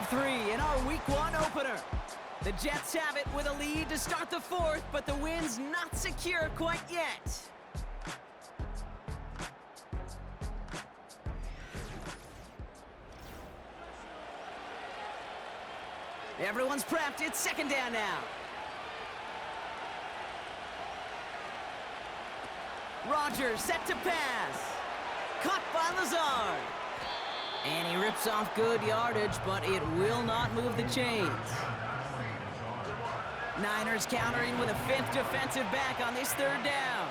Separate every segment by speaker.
Speaker 1: of 3 in our Week 1 opener. The Jets have it with a lead to start the 4th, but the win's not secure quite yet. Everyone's prepped. It's second down now. Rodgers set to pass. Caught by Lazard. And he rips off good yardage, but it will not move the chains. Niners countering with a 5th defensive back on this 3rd down.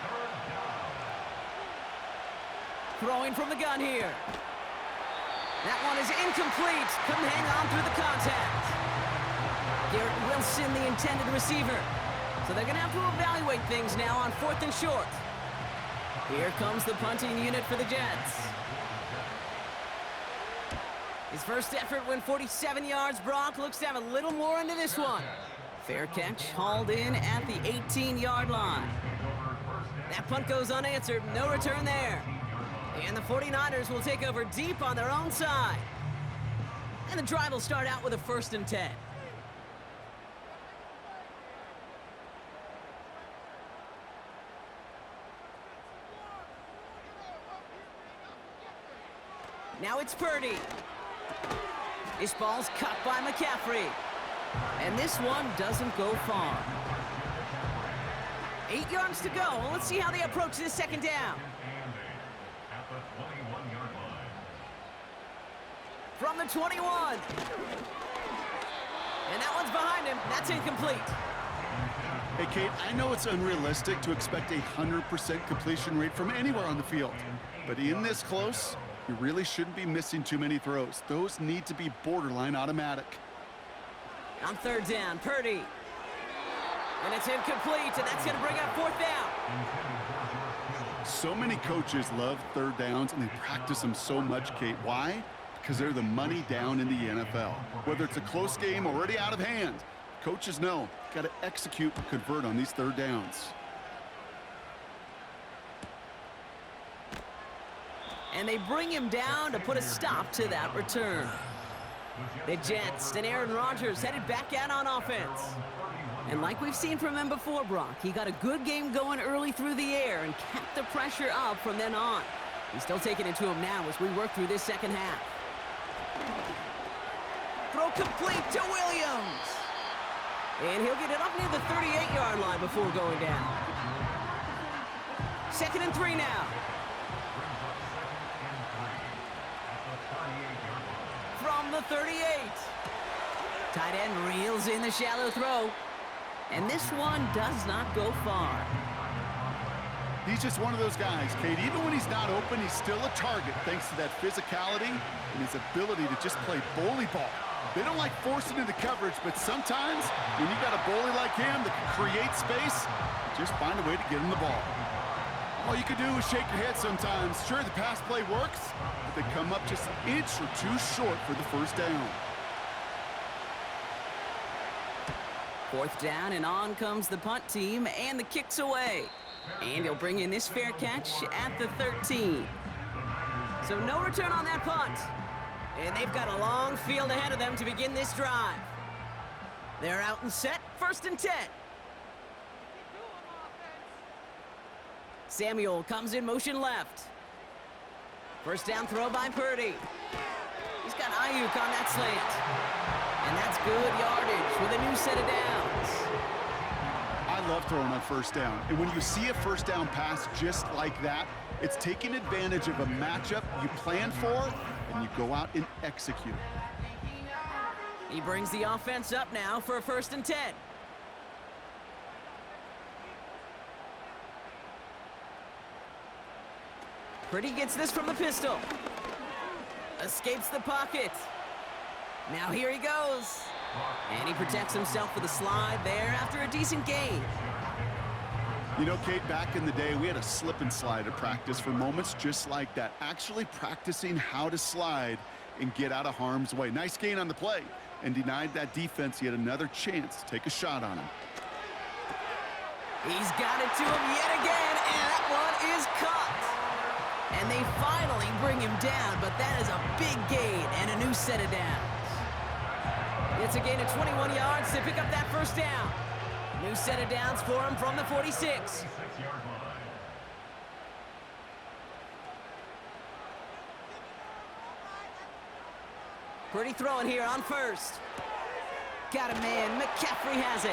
Speaker 1: Throwing from the gun here. That one is incomplete. Couldn't hang on through the contact. Garrett Wilson, the intended receiver. So they're going to have to evaluate things now on 4th and short. Here comes the punting unit for the Jets. His first effort went 47 yards. Brock looks to have a little more into this one. Fair catch, hauled in at the 18-yard line. That punt goes unanswered. No return there. And the 49ers will take over deep on their own side. And the drive will start out with a 1st and 10. Now it's Purdy. This ball's cut by McCaffrey. And this one doesn't go far. 8 yards to go. Let's see how they approach this second down. From the 21. And that one's behind him. That's incomplete.
Speaker 2: Hey, Kate, I know it's unrealistic to expect a 100% completion rate from anywhere on the field. But in this close, you really shouldn't be missing too many throws. Those need to be borderline automatic.
Speaker 1: On 3rd down, Purdy. And it's incomplete, and that's going to bring up 4th down.
Speaker 2: So many coaches love 3rd downs, and they practice them so much, Kate. Why? Because they're the money down in the NFL. Whether it's a close game already out of hand, coaches know, got to execute and convert on these 3rd downs.
Speaker 1: And they bring him down to put a stop to that return. The Jets and Aaron Rodgers headed back out on offense. And like we've seen from him before, Brock, he got a good game going early through the air and kept the pressure up from then on. He's still taking it to him now as we work through this second half. Throw complete to Williams. And he'll get it up near the 38-yard line before going down. 2nd and 3 now. From the 38. Tight end reels in the shallow throw. And this one does not go far.
Speaker 2: He's just one of those guys, Kate. Even when he's not open, he's still a target thanks to that physicality and his ability to just play bully ball. They don't like forcing into coverage, but sometimes when you got a bully like him that can create space, just find a way to get him the ball. All you can do is shake your head sometimes. Sure, the pass play works, but they come up just an inch or two short for the 1st down.
Speaker 1: 4th down, and on comes the punt team, and the kick's away. And he'll bring in this fair catch at the 13. So no return on that punt. And they've got a long field ahead of them to begin this drive. They're out and set, 1st and 10. Samuel comes in motion left. 1st down throw by Purdy. He's got Ayuk on that slant. And that's good yardage with a new set of downs.
Speaker 2: I love throwing on 1st down. And when you see a 1st down pass just like that, it's taking advantage of a matchup you plan for, and you go out and execute.
Speaker 1: He brings the offense up now for a 1st and 10. Purdy gets this from the pistol. Escapes the pocket. Now here he goes. And he protects himself with a slide there after a decent gain.
Speaker 2: You know, Kate, back in the day, we had a slip and slide at practice for moments just like that. Actually practicing how to slide and get out of harm's way. Nice gain on the play, and denied that defense yet another chance to take a shot on him.
Speaker 1: He's got it to him yet again, and that one is caught. And they finally bring him down, but that is a big gain and a new set of downs. That's a gain of 21 yards to pick up that first down. New set of downs for him from the 46. Pretty throwing here on first. Got a man. McCaffrey has it.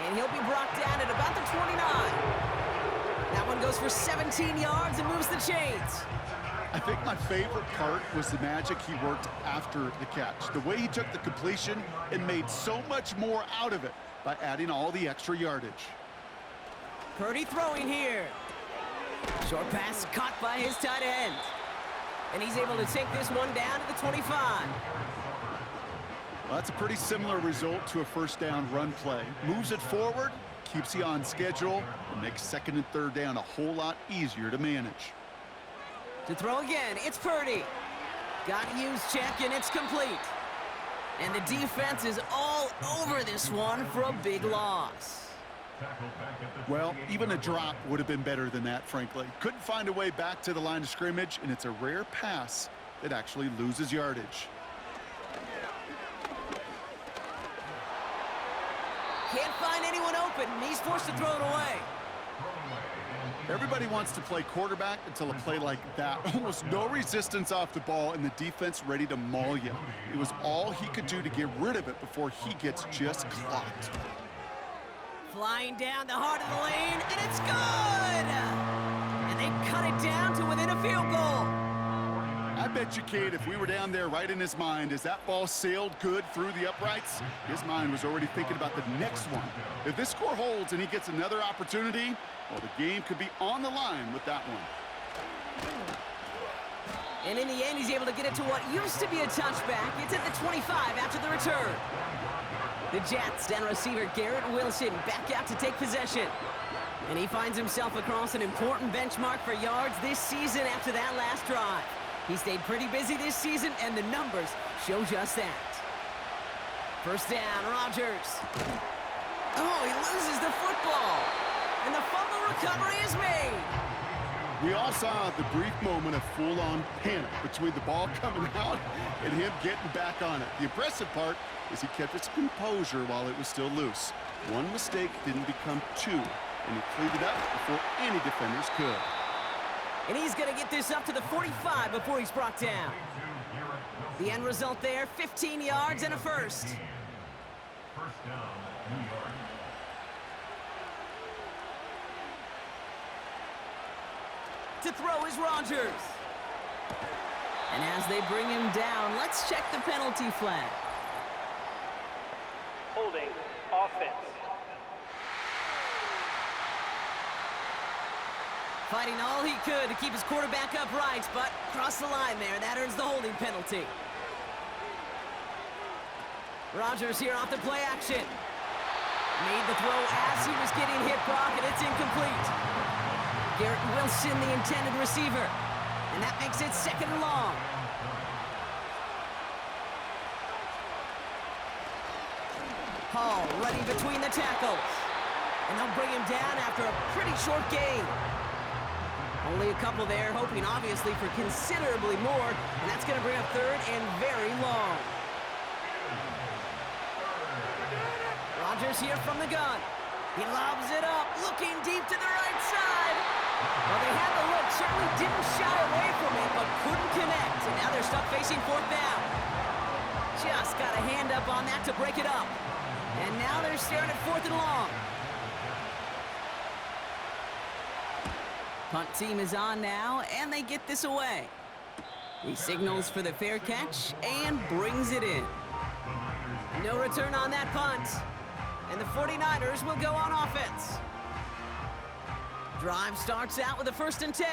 Speaker 1: And he'll be brought down at about the 29. That one goes for 17 yards and moves the chains.
Speaker 2: I think my favorite part was the magic he worked after the catch. The way he took the completion and made so much more out of it by adding all the extra yardage.
Speaker 1: Purdy throwing here. Short pass caught by his tight end. And he's able to take this one down to the 25.
Speaker 2: Well, that's a pretty similar result to a first down run play. Moves it forward, keeps you on schedule, and makes second and third down a whole lot easier to manage.
Speaker 1: To throw again, it's Purdy. Got Hughes check, and it's complete. And the defense is all over this one for a big loss.
Speaker 2: Well, even a drop would have been better than that, frankly. Couldn't find a way back to the line of scrimmage, and it's a rare pass that actually loses yardage.
Speaker 1: Can't find anyone open, and he's forced to throw it away.
Speaker 2: Everybody wants to play quarterback until a play like that. Almost no resistance off the ball, and the defense ready to maul you. It was all he could do to get rid of it before he gets just clocked.
Speaker 1: Flying down the heart of the lane, and it's good! And they cut it down to within a field goal.
Speaker 2: I bet you, Kate, if we were down there right in his mind as that ball sailed good through the uprights, his mind was already thinking about the next one. If this score holds and he gets another opportunity, well, the game could be on the line with that one.
Speaker 1: And in the end, he's able to get it to what used to be a touchback. It's at the 25 after the return. The Jets down receiver Garrett Wilson back out to take possession. And he finds himself across an important benchmark for yards this season after that last drive. He stayed pretty busy this season, and the numbers show just that. First down, Rodgers. Oh, he loses the football. And the fumble recovery is made.
Speaker 2: We all saw the brief moment of full-on panic between the ball coming out and him getting back on it. The impressive part is he kept his composure while it was still loose. One mistake didn't become two, and he cleaned it up before any defenders could.
Speaker 1: And he's going to get this up to the 45 before he's brought down. The end result there, 15 yards and a first.
Speaker 3: First down, New York.
Speaker 1: To throw is Rodgers. And as they bring him down, let's check the penalty flag.
Speaker 4: Holding offense.
Speaker 1: Fighting all he could to keep his quarterback upright, but crossed the line there. That earns the holding penalty. Rodgers here off the play action. Made the throw as he was getting hit, Brock, and it's incomplete. Garrett Wilson, the intended receiver. And that makes it second and long. Hall running between the tackles. And they'll bring him down after a pretty short gain. Only a couple there, hoping obviously for considerably more, and that's going to bring up third and very long. Rodgers here from the gun. He lobs it up, looking deep to the right side. Well, they had the look, certainly didn't shy away from it, but couldn't connect, and now they're stuck facing fourth down. Just got a hand up on that to break it up. And now they're staring at fourth and long. Punt team is on now, and they get this away. He signals for the fair catch and brings it in. No return on that punt. And the 49ers will go on offense. Drive starts out with a 1st and 10.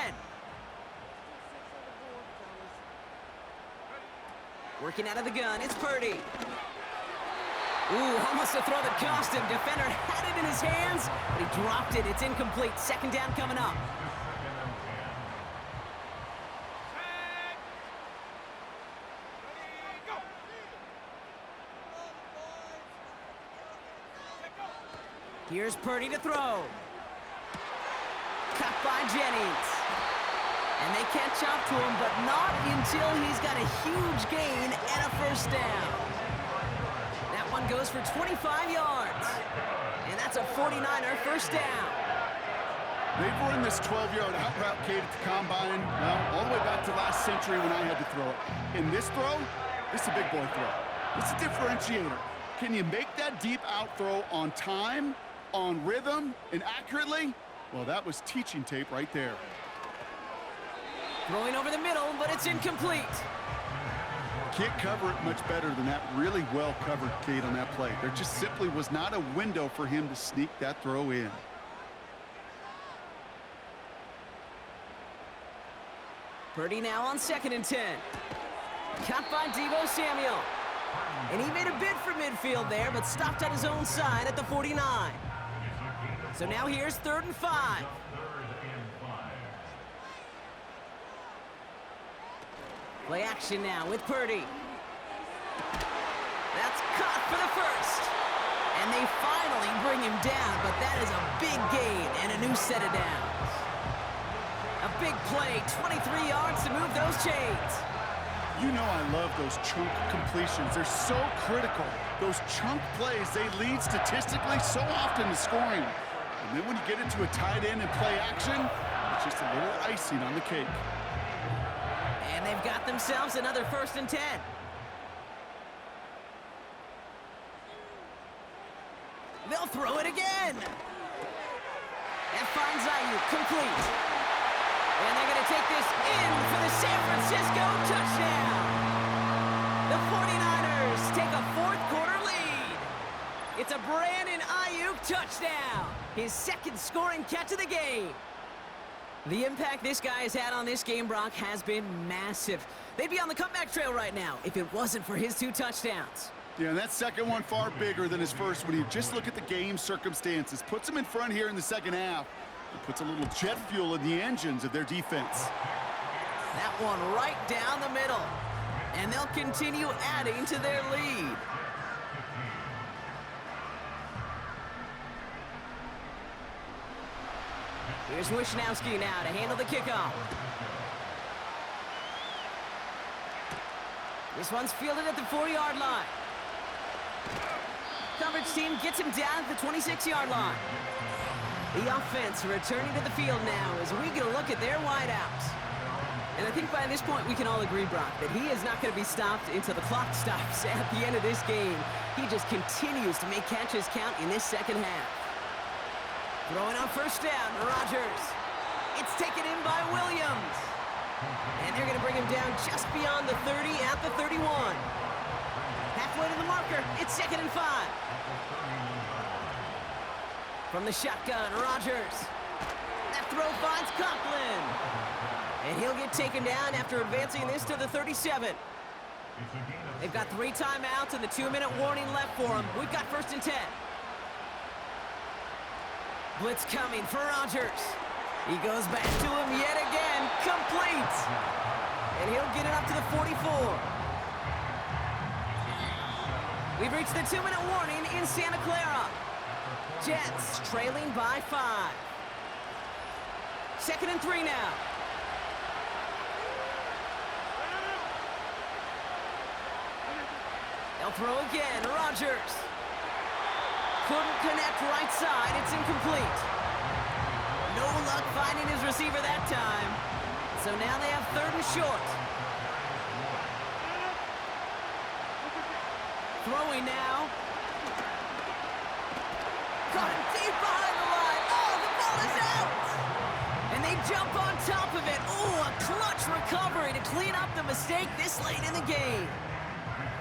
Speaker 1: Working out of the gun, it's Purdy. Ooh, almost a throw that cost him. Defender had it in his hands, but he dropped it. It's incomplete. Second down coming up. Here's Purdy to throw. Cut by Jennings. And they catch up to him, but not until he's got a huge gain and a first down. goes for 25 yards. And that's a 49er first down.
Speaker 2: They've run this 12-yard out route, Kate, at the combine, well, all the way back to last century when I had to throw it. In this throw, this is a big boy throw. It's a differentiator. Can you make that deep out throw on time, on rhythm, and accurately? Well, that was teaching tape right there.
Speaker 1: Throwing over the middle, but it's incomplete.
Speaker 2: Can't cover it much better than that. Really well covered, Kate, on that play. There just simply was not a window for him to sneak that throw in.
Speaker 1: Purdy now on 2nd and 10. Caught by Deebo Samuel. And he made a bid for midfield there, but stopped on his own side at the 49. So now here's 3rd and 5. Play action now with Purdy. That's caught for the first. And they finally bring him down, but that is a big gain and a new set of downs. A big play, 23 yards to move those chains.
Speaker 2: You know I love those chunk completions. They're so critical. Those chunk plays, they lead statistically so often to scoring. And then when you get into a tight end and play action, it's just a little icing on the cake.
Speaker 1: And they've got themselves another 1st and 10. They'll throw it again. That finds Ayuk, complete. And they're going to take this in for the San Francisco touchdown. The 49ers take a 4th quarter lead. It's a Brandon Ayuk touchdown. His 2nd scoring catch of the game. The impact this guy has had on this game, Brock, has been massive. They'd be on the comeback trail right now if it wasn't for his 2 touchdowns.
Speaker 2: Yeah, and that second one far bigger than his first when you just look at the game circumstances. Puts him in front here in the second half. It puts a little jet fuel in the engines of their defense.
Speaker 1: That one right down the middle. And they'll continue adding to their lead. Here's Wishnowski now to handle the kickoff. This one's fielded at the 4-yard line. Coverage team gets him down at the 26-yard line. The offense returning to the field now as we get a look at their wideouts. And I think by this point we can all agree, Brock, that he is not going to be stopped until the clock stops at the end of this game. He just continues to make catches count in this second half. Throwing on 1st down, Rodgers. It's taken in by Williams. And they're going to bring him down just beyond the 30 at the 31. Halfway to the marker, it's 2nd and 5. From the shotgun, Rodgers. That throw finds Conklin. And he'll get taken down after advancing this to the 37. They've got 3 timeouts and the 2-minute warning left for them. We've got 1st and 10. Blitz coming for Rodgers. He goes back to him yet again. Complete. And he'll get it up to the 44. We've reached the 2-minute warning in Santa Clara. Jets trailing by 5. 2nd and 3 now. They'll throw again. Rodgers. Couldn't connect right side. It's incomplete. No luck finding his receiver that time. So now they have 3rd and short. Throwing now. Caught him deep behind the line. Oh, the ball is out. And they jump on top of it. Oh, a clutch recovery to clean up the mistake this late in the game.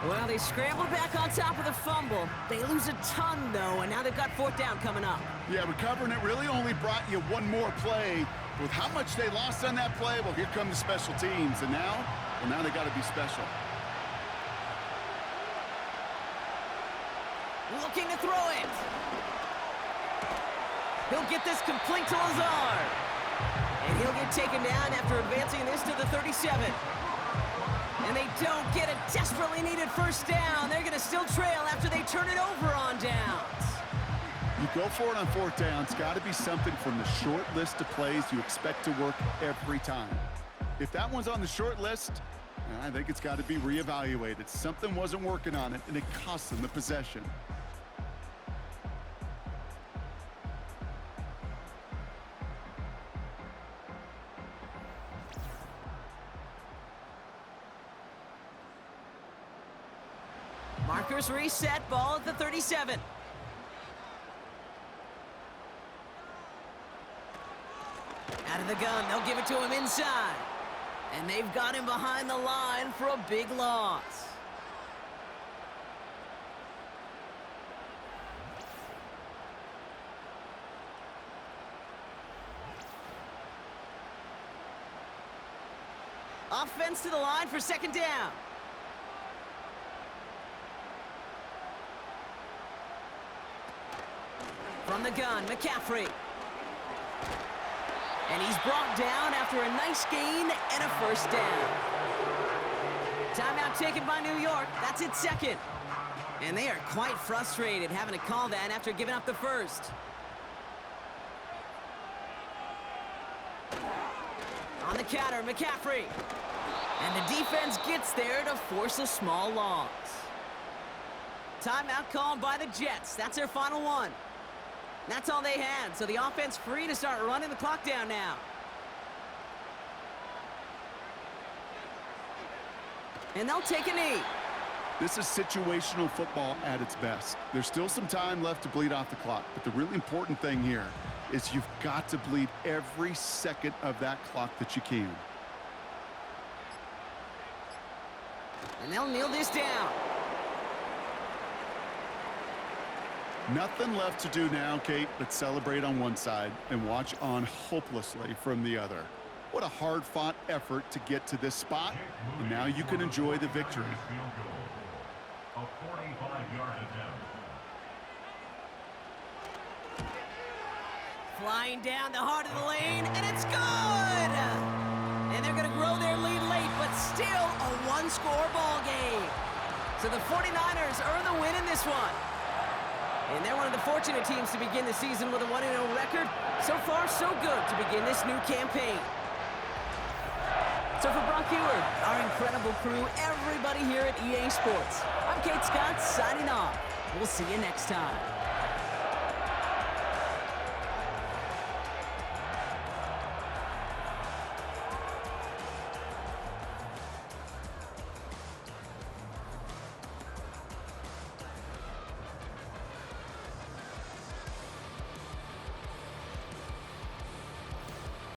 Speaker 1: Well, they scrambled back on top of the fumble. They lose a ton, though, and now they've got 4th down coming up.
Speaker 2: Yeah, recovering it really only brought you one more play. With how much they lost on that play, well, here come the special teams. And now, well, now they got to be special.
Speaker 1: Looking to throw it. He'll get this complete to Lazard. And he'll get taken down after advancing this to the 37. And they don't get a desperately needed 1st down. They're going to still trail after they turn it over on downs.
Speaker 2: You go for it on 4th down. It's got to be something from the short list of plays you expect to work every time. If that one's on the short list, I think it's got to be reevaluated. Something wasn't working on it, and it cost them the possession.
Speaker 1: Markers reset, ball at the 37. Out of the gun, they'll give it to him inside. And they've got him behind the line for a big loss. Offense to the line for second down. From the gun, McCaffrey. And he's brought down after a nice gain and a first down. Timeout taken by New York. That's its second. And they are quite frustrated having to call that after giving up the first. On the counter, McCaffrey. And the defense gets there to force a small loss. Timeout called by the Jets. That's their final one. That's all they had, so the offense free to start running the clock down now. And they'll take a knee.
Speaker 2: This is situational football at its best. There's still some time left to bleed off the clock, but the really important thing here is you've got to bleed every second of that clock that you can.
Speaker 1: And they'll kneel this down.
Speaker 2: Nothing left to do now, Kate, but celebrate on one side and watch on hopelessly from the other. What a hard-fought effort to get to this spot, and now you can enjoy the victory.
Speaker 3: A 45-yard attempt.
Speaker 1: Flying down the heart of the lane, and it's good! And they're going to grow their lead late, but still a one-score ball game. So the 49ers earn the win in this one. And they're one of the fortunate teams to begin the season with a 1-0 record. So far, so good to begin this new campaign. So for Brock Eward, our incredible crew, everybody here at EA Sports, I'm Kate Scott signing off. We'll see you next time.